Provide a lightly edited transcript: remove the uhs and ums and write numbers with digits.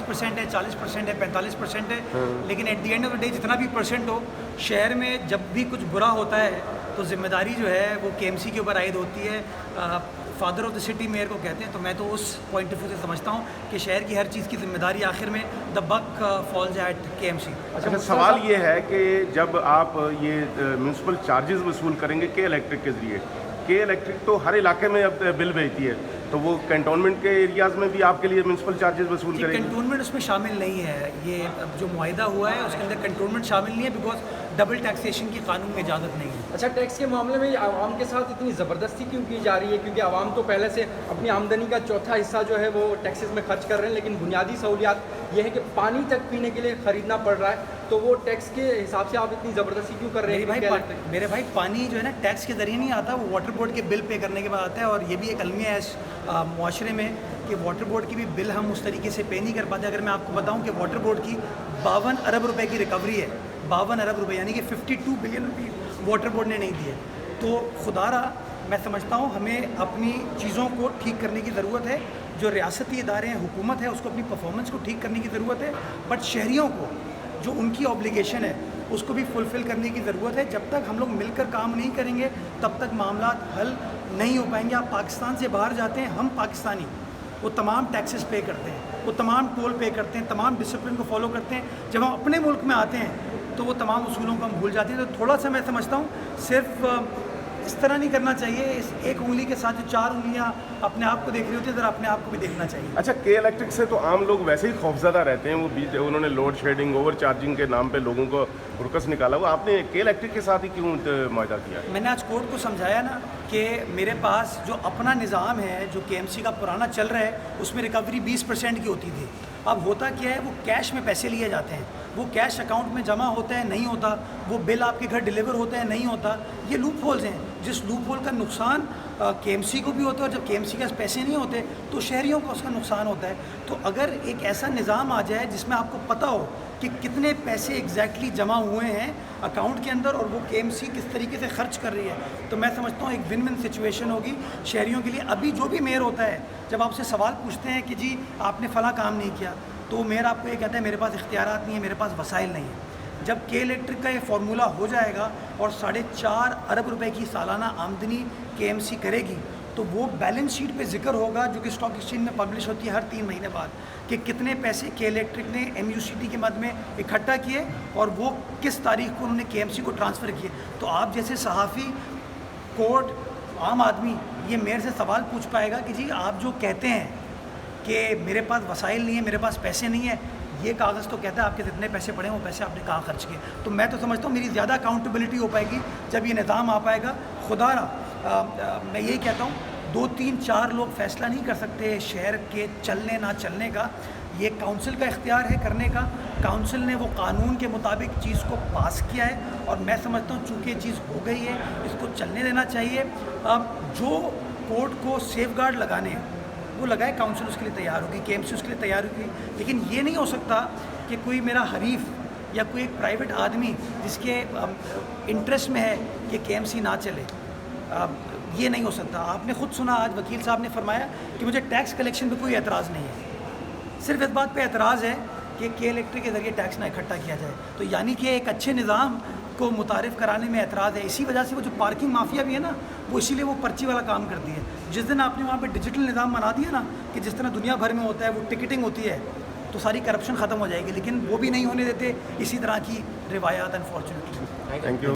30% ہے, 40% ہے, 45% ہے، لیکن at the end of the day جتنا بھی پرسنٹ ہو، شہر میں جب بھی کچھ برا ہوتا ہے تو ذمہ داری جو ہے وہ کے ایم سی کے اوپر عائد ہوتی ہے. Father of the city mayor کو کہتے ہیں. تو میں تو اس پوائنٹ آف ویو سے سمجھتا ہوں کہ شہر کی ہر چیز کی ذمہ داری آخر میں دا بک فالز ایٹ کے ایم سی. اچھا، سوال یہ ہے کہ جب آپ یہ میونسپل چارجز وصول کریں گے کے الیکٹرک کے ذریعے، کے الیکٹرک تو ہر علاقے میں اب بل بھیجتی ہے، تو وہ کنٹونمنٹ کے ایریاز میں بھی آپ کے لیے میونسپل چارجز وصول کریں گے؟ کنٹونمنٹ اس میں شامل نہیں ہے. یہ جو معاہدہ ہوا ہے اس کے اندر کنٹونمنٹ شامل نہیں ہے، بیکاز ڈبل ٹیکسیشن کی قانون میں اجازت نہیں ہے. اچھا، ٹیکس کے معاملے میں عوام کے ساتھ اتنی زبردستی کیوں کی جا رہی ہے؟ کیونکہ عوام تو پہلے سے اپنی آمدنی کا چوتھا حصہ جو ہے وہ ٹیکسز میں خرچ کر رہے ہیں، لیکن بنیادی سہولیات یہ ہے کہ پانی تک پینے کے لیے خریدنا پڑ رہا ہے. تو وہ ٹیکس کے حساب سے آپ اتنی زبردستی کیوں کر رہے ہیں؟ میرے بھائی پانی جو ہے نا ٹیکس کے ذریعے نہیں آتا، وہ واٹر بورڈ کے بل پے کرنے کے بعد آتا ہے. اور یہ بھی ایک المیہ ہے اس معاشرے میں کہ واٹر بورڈ کی بھی بل ہم اس طریقے سے پے نہیں کر پاتے. اگر میں آپ کو بتاؤں کہ واٹر بورڈ کی 52 ارب روپے کی ریکوری ہے، 52 ارب روپے، یعنی کہ 52 بلین روپیز واٹر بورڈ نے نہیں دیے. تو خدا را میں سمجھتا ہوں ہمیں اپنی چیزوں کو ٹھیک کرنے کی ضرورت ہے. جو ریاستی ادارے ہیں، حکومت ہے، اس کو اپنی پرفارمنس کو ٹھیک کرنے کی ضرورت ہے. بٹ شہریوں کو جو ان کی آبلیگیشن ہے اس کو بھی فلفل کرنے کی ضرورت ہے. جب تک ہم لوگ مل کر کام نہیں کریں گے تب تک معاملات حل نہیں ہو پائیں گے. آپ پاکستان سے باہر جاتے ہیں، ہم پاکستانی وہ تمام ٹیکسز پے کرتے ہیں، وہ تمام ٹول پے کرتے ہیں، تمام ڈسپلن کو فالو کرتے ہیں. جب ہم اپنے ملک میں آتے ہیں تو وہ تمام اصولوں کو ہم بھول جاتے ہیں. تو تھوڑا سا میں سمجھتا ہوں صرف اس طرح نہیں کرنا چاہیے. اس ایک انگلی کے ساتھ جو 4 انگلیاں اپنے آپ کو دیکھ رہی ہوتی ہیں، ذرا اپنے آپ کو بھی دیکھنا چاہیے. اچھا، کے الیکٹرک سے تو عام لوگ ویسے ہی خوفزدہ رہتے ہیں. وہ انہوں نے لوڈ شیڈنگ، اوور چارجنگ کے نام پہ لوگوں کو رکس نکالا ہوا. آپ نے کے الیکٹرک کے ساتھ ہی کیوں معاہدہ کیا؟ میں نے آج کورٹ کو سمجھایا نا کہ میرے پاس جو اپنا نظام ہے، جو کے ایم سی کا پرانا چل رہا ہے، اس میں ریکوری 20% کی ہوتی تھی. اب ہوتا کیا ہے، وہ کیش میں پیسے لیے جاتے ہیں، وہ کیش اکاؤنٹ میں جمع ہوتا ہے، نہیں ہوتا. وہ بل آپ کے گھر ڈیلیور ہوتا ہے، نہیں ہوتا. یہ لوپ ہولز ہیں. جس لوپ ہول کا نقصان کے ایم سی کو بھی ہوتا ہے، اور جب کے ایم سی کے پاس پیسے نہیں ہوتے تو شہریوں کو اس کا نقصان ہوتا ہے. تو اگر ایک ایسا نظام آ جائے جس میں آپ کو پتہ ہو کہ کتنے پیسے ایگزیکٹلی جمع ہوئے ہیں اکاؤنٹ کے اندر اور وہ کے ایم سی کس طریقے سے خرچ کر رہی ہے، تو میں سمجھتا ہوں ایک ون ون سچویشن ہوگی شہریوں کے لیے. ابھی جو بھی میئر ہوتا ہے، جب آپ سے سوال پوچھتے ہیں کہ جی آپ نے فلاں کام نہیں کیا، تو میئر آپ کو یہ کہتا ہے میرے پاس اختیارات نہیں ہیں، میرے پاس وسائل نہیں ہیں. جب کے الیکٹرک کا یہ فارمولہ ہو جائے گا اور 4.5 ارب روپے کی سالانہ آمدنی کے ایم سی کرے گی، تو وہ بیلنس شیٹ پہ ذکر ہوگا جو کہ اسٹاک ایکسچینج میں پبلش ہوتی ہے ہر 3 مہینے بعد، کہ کتنے پیسے کے الیکٹرک نے ایم یو سی ٹی کے مد میں اکٹھا کیے اور وہ کس تاریخ کو انہوں نے کے ایم سی کو ٹرانسفر کیے. تو آپ جیسے صحافی، کورٹ، عام آدمی یہ میئر سے سوال پوچھ پائے گا کہ جی آپ جو کہتے ہیں کہ میرے پاس وسائل نہیں ہیں، میرے پاس پیسے نہیں ہیں، یہ کاغذ تو کہتا ہے آپ کے جتنے پیسے پڑے ہیں وہ پیسے آپ نے کہاں خرچ کیے. تو میں تو سمجھتا ہوں میری زیادہ اکاؤنٹیبلٹی ہو پائے گی جب یہ نظام آ پائے گا. خدا را میں یہی کہتا ہوں 2 3 4 لوگ فیصلہ نہیں کر سکتے شہر کے چلنے نہ چلنے کا. یہ کونسل کا اختیار ہے کرنے کا. کونسل نے وہ قانون کے مطابق چیز کو پاس کیا ہے اور میں سمجھتا ہوں چونکہ یہ چیز ہو گئی ہے اس کو چلنے دینا چاہیے. اب جو کورٹ کو سیف گارڈ لگانے ہیں وہ لگائے، کونسل اس کے لیے تیار ہوگی، کے ایم سی اس کے لیے تیار ہوگی. لیکن یہ نہیں ہو سکتا کہ کوئی میرا حریف یا کوئی ایک پرائیویٹ آدمی جس کے انٹرسٹ میں ہے کہ کے ایم سی نہ چلے، یہ نہیں ہو سکتا. آپ نے خود سنا آج وکیل صاحب نے فرمایا کہ مجھے ٹیکس کلیکشن پہ کوئی اعتراض نہیں ہے، صرف اس بات پہ اعتراض ہے کہ کے الیکٹرک کے ذریعے ٹیکس نہ اکٹھا کیا جائے. تو یعنی کہ ایک اچھے نظام کو متعارف کرانے میں اعتراض ہے. اسی وجہ سے وہ جو پارکنگ مافیا بھی ہے نا، وہ اسی لیے وہ پرچی والا کام کرتی ہے. جس دن آپ نے وہاں پہ ڈیجیٹل نظام بنا دیا نا کہ جس طرح دنیا بھر میں ہوتا ہے، وہ ٹکٹنگ ہوتی ہے، تو ساری کرپشن ختم ہو جائے گی. لیکن وہ بھی نہیں ہونے دیتے اسی طرح کی روایات انفارچونیٹلی. Thank you.